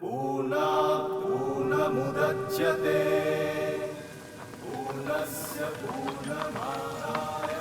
पूर्णात् पूर्णमुदच्यते पूर्णस्य पूर्णमादाय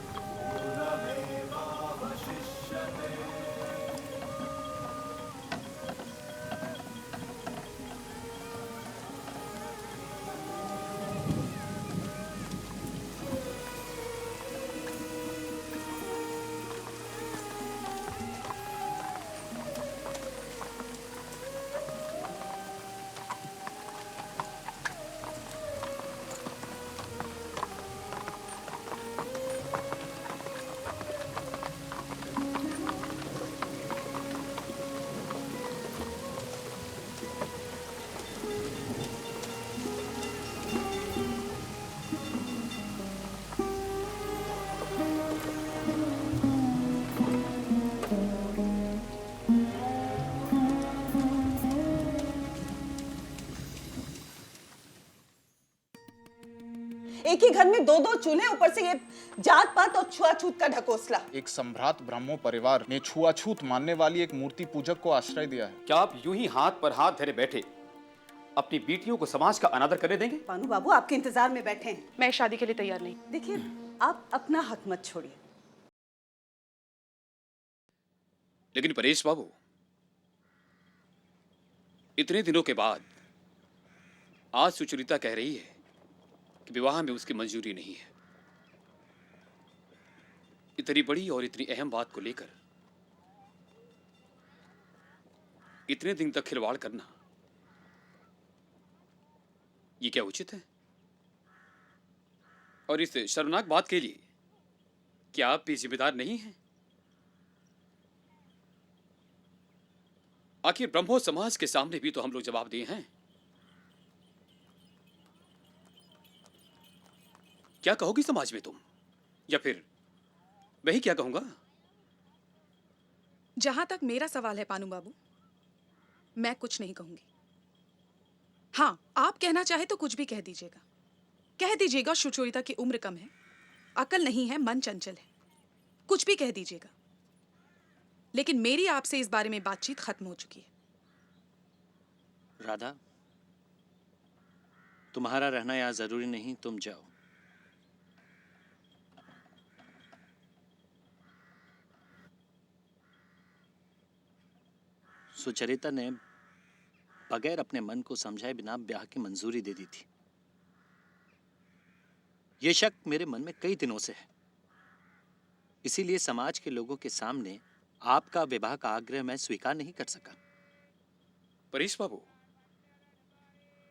पूर्णमेवावशिष्यते। एक ही घर में दो दो चूल्हे, ऊपर से ये जात पात और छुआछूत का ढकोसला। एक सम्भ्रात ब्राह्मो परिवार ने छुआछूत मानने वाली एक मूर्ति पूजक को आश्रय दिया है। क्या आप यूं ही हाथ पर हाथ धरे बैठे अपनी बेटियों को समाज का अनादर करने देंगे? पानू बाबू आपके इंतजार में बैठे हैं। मैं शादी के लिए तैयार नहीं। देखिए, आप अपना हक मत छोड़िए। लेकिन परेश बाबू, इतने दिनों के बाद आज सुचरिता कह रही है कि विवाह में उसकी मंजूरी नहीं है। इतनी बड़ी और इतनी अहम बात को लेकर इतने दिन तक खिलवाड़ करना, ये क्या उचित है? और इस शर्मनाक बात के लिए क्या आप भी जिम्मेदार नहीं हैं? आखिर ब्रह्मो समाज के सामने भी तो हम लोग जवाब दिए हैं। क्या कहोगी समाज में तुम, या फिर मैं ही क्या कहूंगा? जहां तक मेरा सवाल है पानू बाबू, मैं कुछ नहीं कहूंगी। हाँ, आप कहना चाहे तो कुछ भी कह दीजिएगा। कह दीजिएगा सुचरिता की उम्र कम है, अकल नहीं है, मन चंचल है, कुछ भी कह दीजिएगा। लेकिन मेरी आपसे इस बारे में बातचीत खत्म हो चुकी है। राधा, तुम्हारा रहना यहाँ जरूरी नहीं, तुम जाओ। सुचरिता ने बगैर अपने मन को समझाए बिना ब्याह की मंजूरी दे दी थी। यह शक मेरे मन में कई दिनों से है। इसीलिए समाज के लोगों के सामने आपका विवाह का आग्रह मैं स्वीकार नहीं कर सका। परेश बाबू,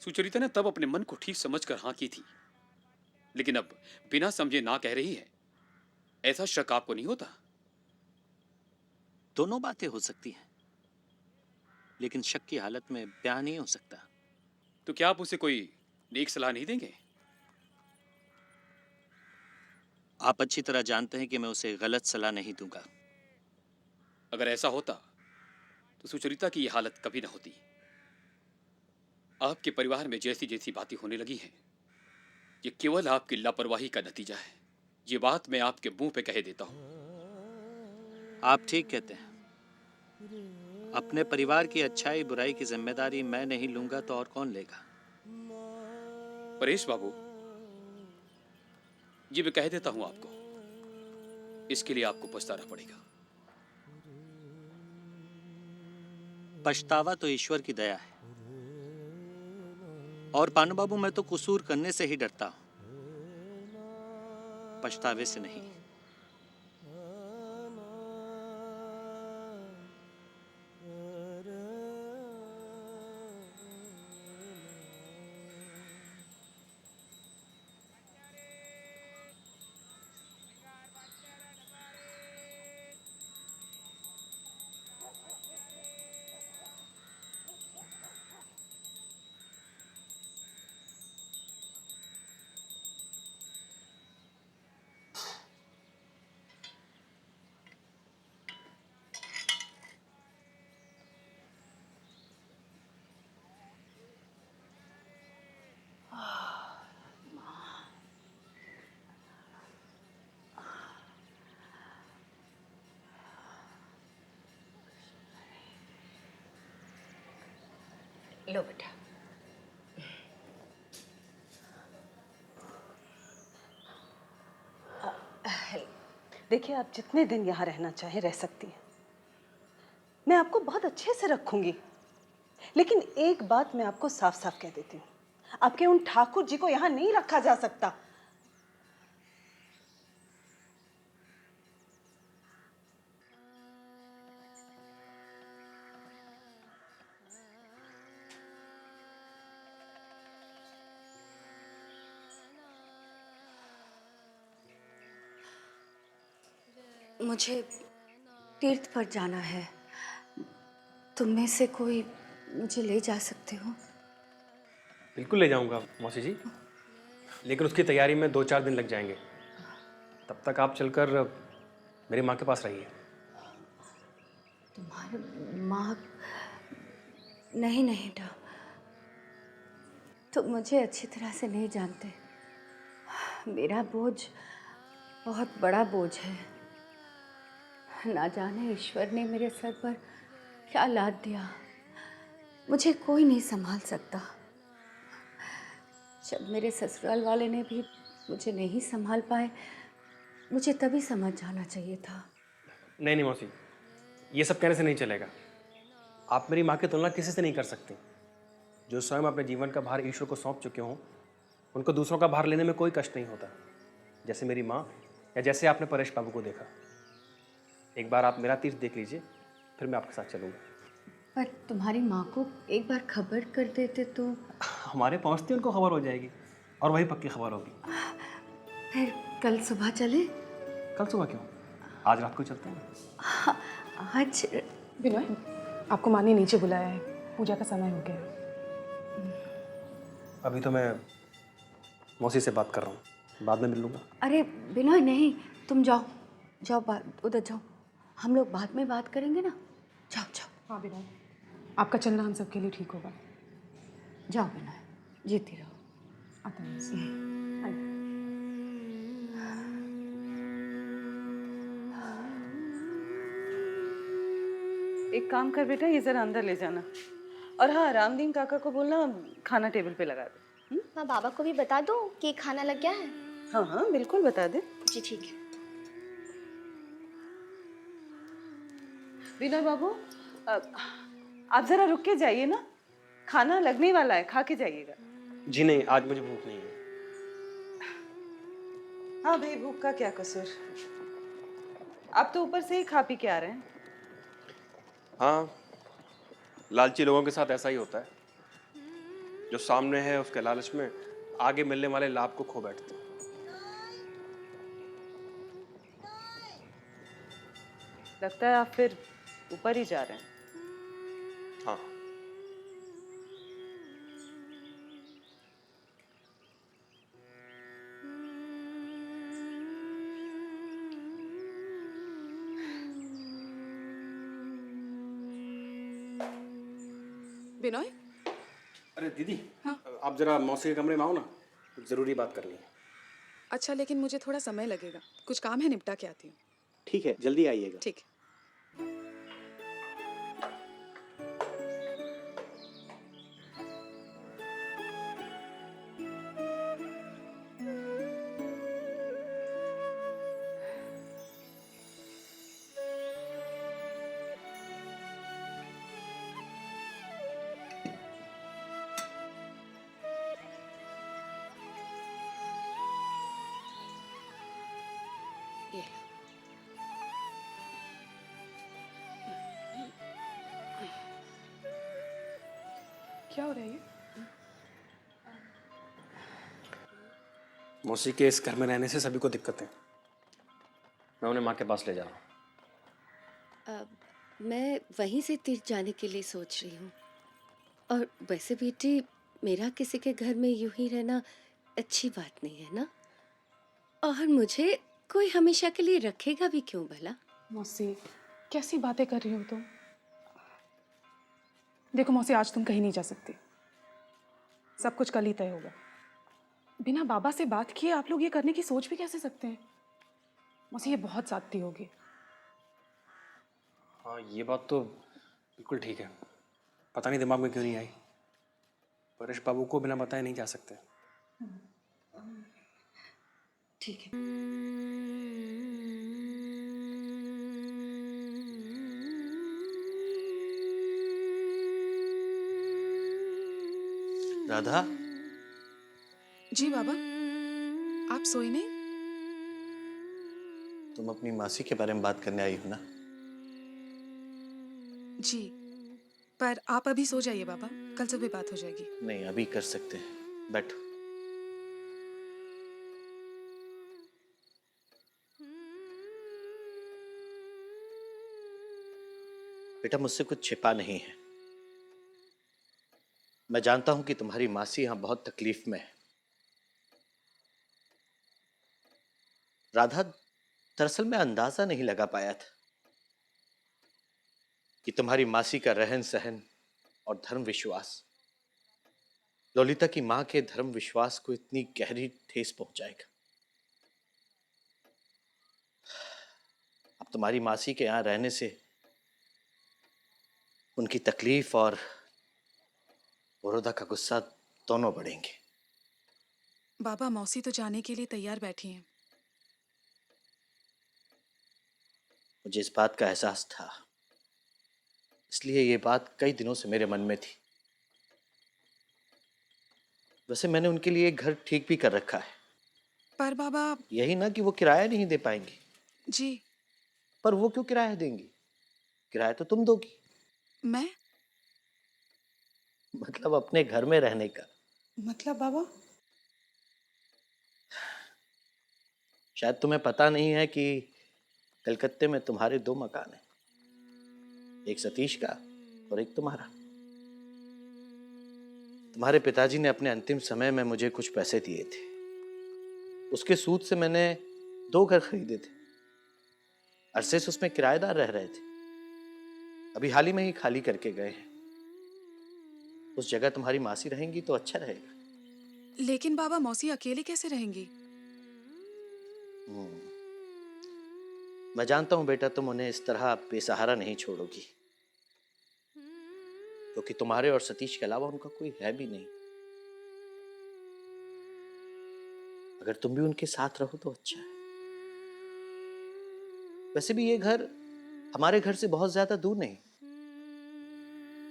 सुचरिता ने तब अपने मन को ठीक समझकर हाँ की थी, लेकिन अब बिना समझे ना कह रही है। ऐसा शक आपको नहीं होता? दोनों बातें हो सकती हैं, लेकिन शक की हालत में ब्याह नहीं हो सकता। तो क्या आप उसे कोई नेक सलाह नहीं देंगे? आप अच्छी तरह जानते हैं कि मैं उसे गलत सलाह नहीं दूंगा। अगर ऐसा होता तो सुचरिता की यह हालत कभी ना होती। आपके परिवार में जैसी जैसी बातें होने लगी हैं, ये केवल आपकी लापरवाही का नतीजा है। ये बात मैं आपके मुंह पे कह देता हूं। आप ठीक कहते हैं। अपने परिवार की अच्छाई बुराई की जिम्मेदारी मैं नहीं लूंगा तो और कौन लेगा? परेश बाबू, ये मैं कह देता हूं आपको, इसके लिए आपको पछताना पड़ेगा। पछतावा तो ईश्वर की दया है, और पानु बाबू मैं तो कसूर करने से ही डरता हूं, पछतावे से नहीं। लो बेटा। देखिए, आप जितने दिन यहाँ रहना चाहें रह सकती हैं। मैं आपको बहुत अच्छे से रखूंगी। लेकिन एक बात मैं आपको साफ साफ कह देती हूँ, आपके उन ठाकुर जी को यहाँ नहीं रखा जा सकता। मुझे तीर्थ पर जाना है। तुम में से कोई मुझे ले जा सकते हो? बिल्कुल ले जाऊंगा मौसी जी, लेकिन उसकी तैयारी में 2-4 दिन लग जाएंगे। तब तक आप चलकर मेरी माँ के पास रहिए। तुम्हारे माँ? नहीं नहीं बेटा, तुम मुझे अच्छी तरह से नहीं जानते। मेरा बोझ बहुत बड़ा बोझ है। ना जाने ईश्वर ने मेरे सर पर क्या लाद दिया, मुझे कोई नहीं संभाल सकता। जब मेरे ससुराल वाले ने भी मुझे नहीं संभाल पाए, मुझे तभी समझ जाना चाहिए था। नहीं मौसी, ये सब कहने से नहीं चलेगा। आप मेरी माँ की तुलना किसी से नहीं कर सकती। जो स्वयं अपने जीवन का भार ईश्वर को सौंप चुके हों, उनको दूसरों का भार लेने में कोई कष्ट नहीं होता। जैसे मेरी माँ, या जैसे आपने परेश बाबू को देखा। एक बार आप मेरा तीर्थ देख लीजिए, फिर मैं आपके साथ चलूँगा। पर तुम्हारी माँ को एक बार खबर कर देते तो? हमारे पहुँचते उनको खबर हो जाएगी, और वही पक्की खबर होगी। फिर कल सुबह चले? कल सुबह क्यों, आज रात को चलते हैं। आज विनय, आपको माँ ने नीचे बुलाया है, पूजा का समय हो गया। अभी तो मैं मौसी से बात कर रहा हूँ, बाद में मिल लूँगा। अरे विनय नहीं, तुम जाओ जाओ, उधर जाओ, हम लोग बाद में बात करेंगे ना। जाओ जाओ। हाँ विनय, आपका चलना हम सबके लिए ठीक होगा। जाओ विनय, जीती रहो। आता है। एक काम कर बेटा, ये जरा अंदर ले जाना। और हाँ, रामदीन काका को बोलना खाना टेबल पे लगा दे। माँ, बाबा को भी बता दो कि खाना लग गया है। हाँ हाँ बिल्कुल बता दे। जी ठीक है। विनय बाबू, आप जरा रुक के जाइए ना, खाना लगने वाला है, खा के जाइएगा। जी नहीं, आज मुझे भूख नहीं है। हाँ भाई, भूख का क्या कसूर, आप तो ऊपर से ही खा पी के आ रहे हैं। हाँ, लालची लोगों के साथ ऐसा ही होता है। जो सामने है उसके लालच में आगे मिलने वाले लाभ को खो बैठते हैं। लगता है आप फिर ऊपर ही जा रहे हैं। हाँ। विनय, अरे दीदी, हाँ? आप जरा मौसी के कमरे में आओ ना, कुछ जरूरी बात करनी है। अच्छा, लेकिन मुझे थोड़ा समय लगेगा, कुछ काम है, निपटा के आती हूँ। ठीक है, जल्दी आइएगा। ठीक है। ये लो। क्या हो रहा है ये? मौसी के इस घर में रहने से सभी को दिक्कत है। मैं उन्हें माँ के पास ले जा रहा हूँ। मैं वहीं से तीर्थ जाने के लिए सोच रही हूँ। और वैसे बेटी, मेरा किसी के घर में यूं ही रहना अच्छी बात नहीं है ना। और मुझे कोई हमेशा के लिए रखेगा भी क्यों भला? मौसी, कैसी बातें कर रही हो तुम? देखो मौसी, आज तुम कहीं नहीं जा सकती, सब कुछ कल ही तय होगा। बिना बाबा से बात किए आप लोग ये करने की सोच भी कैसे सकते हैं? मौसी, ये बहुत ज्यादती होगी। हाँ, ये बात तो बिल्कुल ठीक है। पता नहीं दिमाग में क्यों नहीं आई। परेश बाबू को बिना बताए नहीं जा सकते। ठीक है। राधा, जी बाबा, आप सोए नहीं? तुम अपनी मासी के बारे में बात करने आई हो ना? जी, पर आप अभी सो जाइए बाबा, कल सुबह बात हो जाएगी। नहीं, अभी कर सकते हैं, बैठो। बेटा, मुझसे कुछ छिपा नहीं है। मैं जानता हूं कि तुम्हारी मासी यहां बहुत तकलीफ में है। राधा, दरअसल मैं अंदाजा नहीं लगा पाया था कि तुम्हारी मासी का रहन सहन और धर्म विश्वास ललिता की मां के धर्म विश्वास को इतनी गहरी ठेस पहुंचाएगा। अब तुम्हारी मासी के यहां रहने से उनकी तकलीफ और वरोधा का गुस्सा दोनों बढ़ेंगे। बाबा, मौसी तो जाने के लिए तैयार बैठी हैं। मुझे इस बात का एहसास था, इसलिए ये बात कई दिनों से मेरे मन में थी। वैसे मैंने उनके लिए एक घर ठीक भी कर रखा है। पर बाबा। यही ना कि वो किराया नहीं दे पाएंगी। जी। पर वो क्यों किराया देंगी? किराया तो तुम दोगी। मैं? मतलब अपने घर में रहने का। मतलब बाबा? शायद तुम्हें पता नहीं है कि कलकत्ते में तुम्हारे 2 मकान हैं, एक सतीश का और एक तुम्हारा। तुम्हारे पिताजी ने अपने अंतिम समय में मुझे कुछ पैसे दिए थे, उसके सूद से मैंने 2 घर खरीदे थे। अरसे से उसमें किराएदार रह रहे थे, अभी हाल ही में ही खाली करके गए हैं। उस जगह तुम्हारी मासी रहेंगी तो अच्छा रहेगा। लेकिन बाबा, मौसी अकेली कैसे रहेंगी? मैं जानता हूं बेटा, तुम उन्हें इस तरह बेसहारा नहीं छोड़ोगी, क्योंकि तुम्हारे और सतीश के अलावा उनका कोई है भी नहीं। अगर तुम भी उनके साथ रहो तो अच्छा है। वैसे भी ये घर हमारे घर से बहुत ज्यादा दूर नहीं,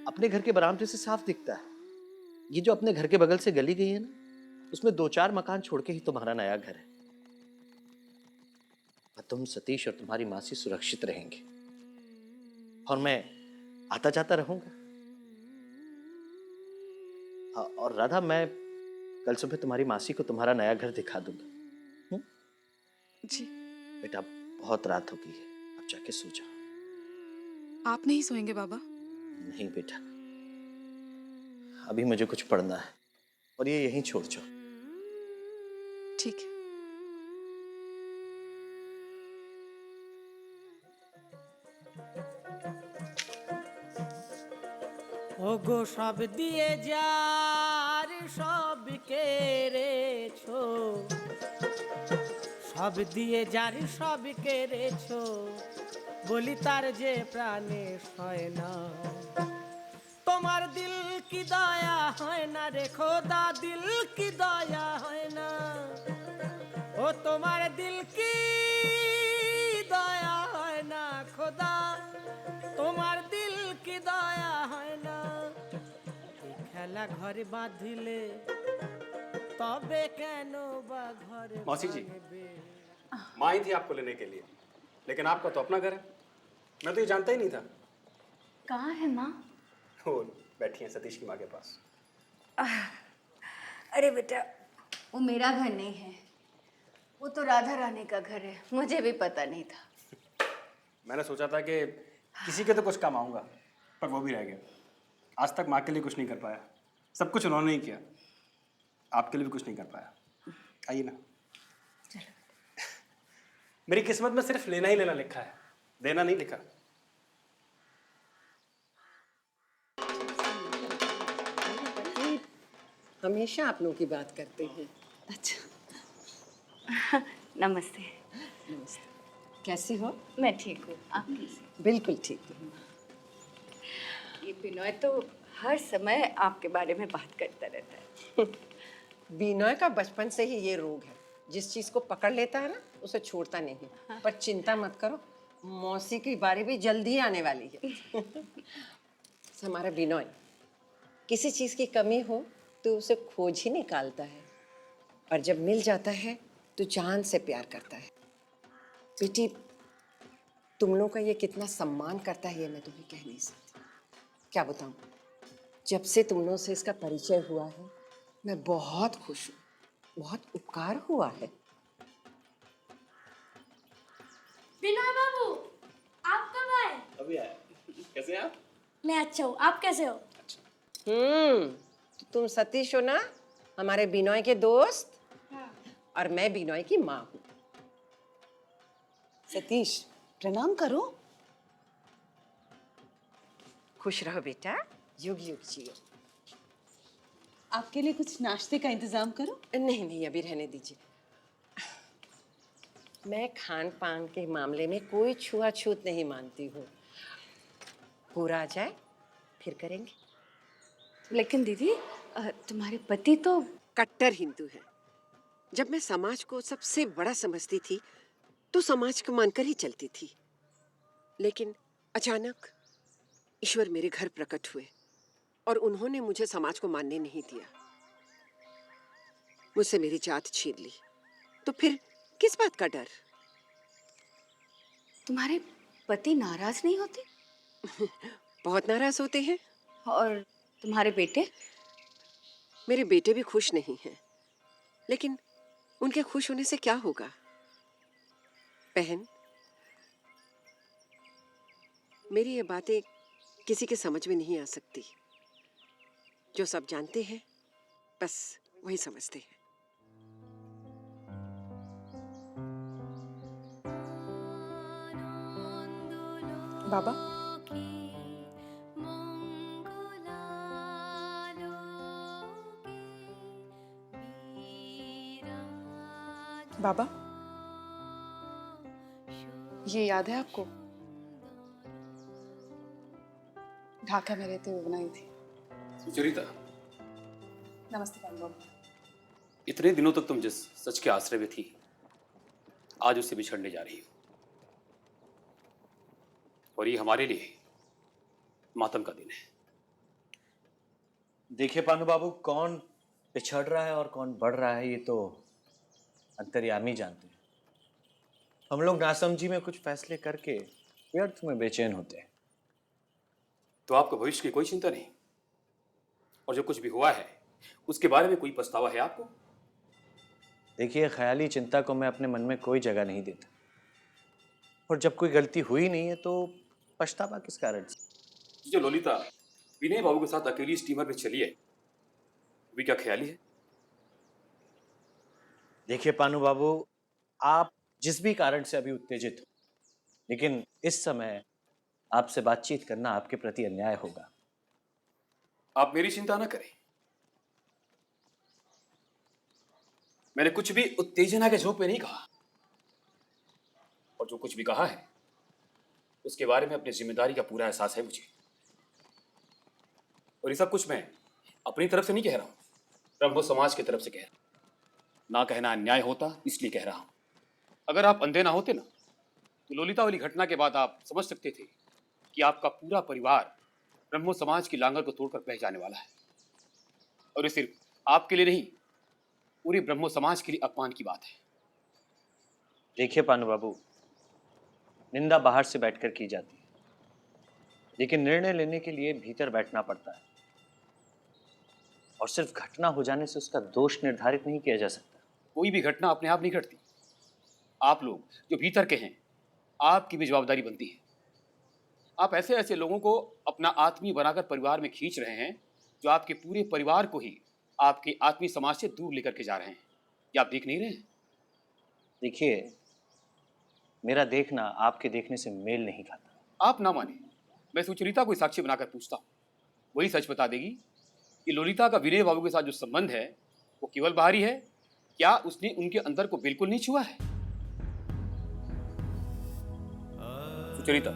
अपने घर के बरामदे से साफ दिखता है। ये जो अपने घर के बगल से गली गई है ना, उसमें 2-4 मकान छोड़ के ही तुम्हारा नया घर है। तुम, सतीश और तुम्हारी मासी सुरक्षित रहेंगे और मैं आता जाता रहूंगा। और राधा, मैं कल सुबह तुम्हारी मासी को तुम्हारा नया घर दिखा दूंगा। जी। बेटा, बहुत रात हो गई है, अब जाके सो जाओ। आप नहीं सोएंगे बाबा? नहीं बेटा, अभी मुझे कुछ पढ़ना है और ये यहीं छोड़ जाओ। ठीक है। ওগো সব দিয়ে যার সব কেড়েছো, সব দিয়ে যার সব কেড়েছো, বলি তার যে প্রাণে সয় না। তোমার দিল কি দয়া হয় না রে খোদা, দিল কি দয়া হয় না। ও তোমার দিল কি দয়া হয় না খোদা, তোমার দিল কি দয়া হয় না। খেলা ঘরে বাঁধিলে তবে কেন বা ঘরে मौसी जी, माँ आई थी आपको लेने के लिए, लेकिन आपका तो अपना घर है। मैं तो ये जानता ही नहीं था। कहाँ है माँ? वो बैठी हैं सतीश की माँ के पास। अरे बेटा, वो मेरा घर नहीं है, वो तो राधा रानी का घर है। मुझे भी पता नहीं था। मैंने सोचा था कि किसी के तो कुछ काम आऊँगा, पर वो भी रह गया। आज तक माँ के लिए कुछ नहीं कर पाया, सब कुछ उन्होंने ही किया। आपके लिए भी कुछ नहीं कर पाया। आइए ना। मेरी किस्मत में सिर्फ लेना ही लेना लिखा है, देना नहीं लिखा। हमेशा आप लोगों की बात करते हैं। अच्छा। नमस्ते। नमस्ते। कैसी हो? मैं ठीक हूँ, आप कैसे? बिल्कुल ठीक हूँ। ये बिनोय तो हर समय आपके बारे में बात करता रहता है। बिनोय का बचपन से ही ये रोग है, जिस चीज को पकड़ लेता है ना उसे छोड़ता नहीं। पर चिंता मत करो, मौसी की बारी भी जल्दी आने वाली है। हमारा बिनोय किसी चीज की कमी हो तो उसे खोज ही निकालता है, और जब मिल जाता है तो जान से प्यार करता है। बेटी, तुम लोग का ये कितना सम्मान करता है ये मैं तुम्हें कह नहीं सकती। क्या बताऊं, जब से तुम लोगों से इसका परिचय हुआ है मैं बहुत खुश हूँ, बहुत उपकार हुआ है। बिनोय बाबू, आप कब आए? अभी आया। कैसे हैं आप? मैं अच्छा हूँ, आप कैसे हो? तो तुम सतीश हो ना, हमारे बिनोय के दोस्त? हाँ। और मैं बिनोय की माँ हूँ। सतीश, प्रणाम करो। खुश रहो बेटा, युग युग जियो। आपके लिए कुछ नाश्ते का इंतजाम करो। नहीं नहीं, अभी रहने दीजिए। मैं खान पान के मामले में कोई छुआछूत नहीं मानती हूँ। पूरा आ जाए फिर करेंगे। लेकिन दीदी, तुम्हारे पति तो कट्टर हिंदू है। जब मैं समाज को सबसे बड़ा समझती थी तो समाज को मानकर ही चलती थी, लेकिन अचानक ईश्वर मेरे घर प्रकट हुए और उन्होंने मुझे समाज को मानने नहीं दिया। मुझसे मेरी जात छीन ली, तो फिर किस बात का डर? तुम्हारे पति नाराज नहीं होते? बहुत नाराज होते हैं। और तुम्हारे बेटे? मेरे बेटे भी खुश नहीं हैं, लेकिन उनके खुश होने से क्या होगा? बहन, मेरी ये बातें किसी के समझ में नहीं आ सकती। जो सब जानते हैं बस वही समझते हैं। बाबा, बाबा, ये याद है आपको? ढाका में रहते हुए बनाई थी। सुचरिता, नमस्ते बाबू। इतने दिनों तक तुम जिस सच के आश्रय में थी, आज उससे बिछड़ने जा रही हो, और ये हमारे लिए मातम का दिन है। देखिए पानू बाबू, कौन पिछड़ रहा है और कौन बढ़ रहा है ये तो अंतर्यामी जानते हैं। हम लोग नासमझी में कुछ फैसले करके व्यर्थ में बेचैन होते हैं। तो आपको भविष्य की कोई चिंता नहीं, और जो कुछ भी हुआ है उसके बारे में कोई पछतावा है आपको? देखिए, ख्याली चिंता को मैं अपने मन में कोई जगह नहीं देता, और जब कोई गलती हुई नहीं है तो पछतावा किस कारण से? जो ललिता विनय बाबू के साथ अकेली स्टीमर में चली है, भी क्या ख्याली है? देखिए पानू बाबू, आप जिस भी कारण से अभी उत्तेजित हो, लेकिन इस समय आपसे बातचीत करना आपके प्रति अन्याय होगा। आप मेरी चिंता ना करें। मैंने कुछ भी उत्तेजना के झोंक में नहीं कहा, और जो कुछ भी कहा है उसके बारे में अपनी जिम्मेदारी का पूरा एहसास है मुझे। और ये सब कुछ मैं अपनी तरफ से नहीं कह रहा हूं, ब्रह्मो समाज की तरफ से कह रहा हूं। ना कहना अन्याय होता इसलिए कह रहा हूं। अगर आप अंधे ना होते ना, तो ललिता वाली घटना के बाद आप समझ सकते थे कि आपका पूरा परिवार ब्रह्मो समाज की लांगर को तोड़कर बह जाने वाला है। और ये सिर्फ आपके लिए नहीं, पूरे ब्रह्मो समाज के लिए अपमान की बात है। देखिए पानू बाबू, निंदा बाहर से बैठकर की जाती है, लेकिन निर्णय लेने के लिए भीतर बैठना पड़ता है, और सिर्फ घटना हो जाने से उसका दोष निर्धारित नहीं किया जा सकता। कोई भी घटना अपने आप नहीं घटती। आप लोग जो भीतर के हैं, आपकी भी जवाबदारी बनती है। आप ऐसे ऐसे लोगों को अपना आत्मीय बनाकर परिवार में खींच रहे हैं जो आपके पूरे परिवार को ही आपके आत्मीय समाज से दूर लेकर के जा रहे हैं। क्या आप देख नहीं रहे हैं? देखिए, मेरा देखना आपके देखने से मेल नहीं खाता। आप ना माने, मैं सुचरिता को साक्षी बनाकर पूछता हूँ, वही सच बता देगी कि ललिता का विनय बाबू के साथ जो संबंध है वो केवल बाहरी है, क्या उसने उनके अंदर को बिल्कुल नहीं छुआ है? सुचरिता,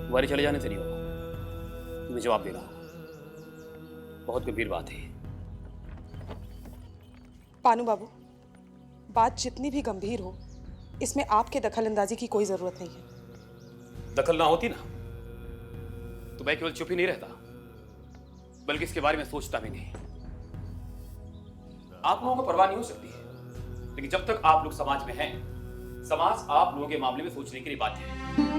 तुम्हारे चले जाने से नहीं होगा, तुम्हें जवाब देना होगा। बहुत गंभीर बात है। पानू बाबू, बात जितनी भी गंभीर हो, इसमें आपके दखल अंदाजी की कोई जरूरत नहीं है। दखल ना होती ना तो मैं केवल चुप ही नहीं रहता, बल्कि इसके बारे में सोचता भी नहीं। आप लोगों को परवाह नहीं हो सकती है, लेकिन जब तक आप लोग समाज में हैं, समाज आप लोगों के मामले में सोचने के लिए बाध्य है।